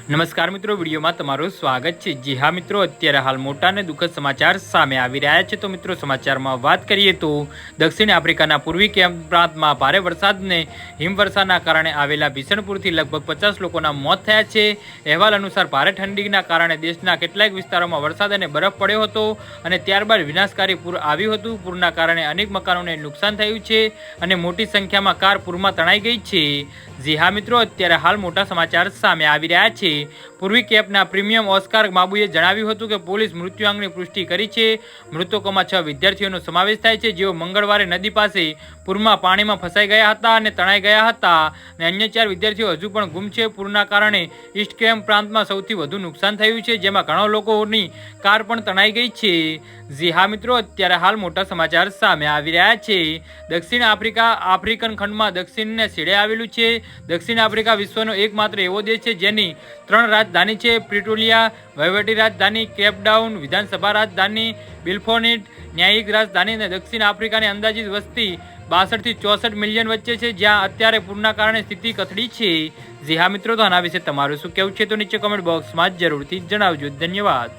નમસ્કાર મિત્રો, વિડીયોમાં તમારું સ્વાગત છે। જી હા મિત્રો, અત્યારે હાલ મોટા અને દુઃખદ સમાચાર સામે આવી રહ્યા છે। તો મિત્રો, સમાચારમાં વાત કરીએ તો દક્ષિણ આફ્રિકાના પૂર્વી કેપ પ્રાંતમાં ભારે વરસાદને હિમવર્ષાના કારણે આવેલા ભીષણ પૂરથી લગભગ 50 લોકોના મોત થયા છે। અહેવાલ અનુસાર ભારે ઠંડીના કારણે દેશના કેટલાક વિસ્તારોમાં વરસાદ અને બરફ પડ્યો હતો અને ત્યારબાદ વિનાશકારી પૂર આવ્યું હતું। પૂરના કારણે અનેક મકાનોને નુકસાન થયું છે અને મોટી સંખ્યામાં કાર પૂરમાં તણાઈ ગઈ છે। જી હા મિત્રો, અત્યારે હાલ મોટા સમાચાર સામે આવી રહ્યા છે। પૂર્વી કેપના પ્રીમિયમ ઓસ્કાર માબુએ જણાવ્યું હતું કે પોલીસ મૃત્યુઆંકની પુષ્ટિ કરી છે। મૃતકોમાં 6 વિદ્યાર્થીઓનો સમાવેશ થાય છે, જેઓ મંગળવારે નદી પાસે પૂરમાં પાણીમાં ફસાઈ ગયા હતા અને તણાઈ ગયા હતા અને અન્ય 4 વિદ્યાર્થીઓ હજુ પણ ગુમ છે। પૂરના કારણે ઈસ્ટ કેપ પ્રાંતમાં સૌથી વધુ નુકસાન થયું છે, જેમાં ઘણા લોકોની કાર પણ તણાઈ ગઈ છે। જી હા મિત્રો, અત્યારે હાલ મોટા સમાચાર સામે આવી રહ્યા છે। દક્ષિણ આફ્રિકન ખંડમાં દક્ષિણને છેડે આવેલું છે। દક્ષિણ આફ્રિકા વિશ્વનો એકમાત્ર એવો દેશ છે જેની 3 રાજધાની છે: પ્રિટોરિયા વહીવટી રાજધાની, કેપટાઉન વિધાનસભા રાજધાની, બિલફોર્ડ ન્યાયિક રાજધાની અને દક્ષિણ આફ્રિકાની અંદાજિત વસ્તી 62 થી 64 મિલિયન વચ્ચે છે, જ્યાં અત્યારે પૂરના કારણે સ્થિતિ કથળી છે। જી હા મિત્રો, તો આના વિશે તમારું શું કહેવું છે તો નીચે કમેન્ટ બોક્સમાં જરૂરથી જણાવજો। ધન્યવાદ।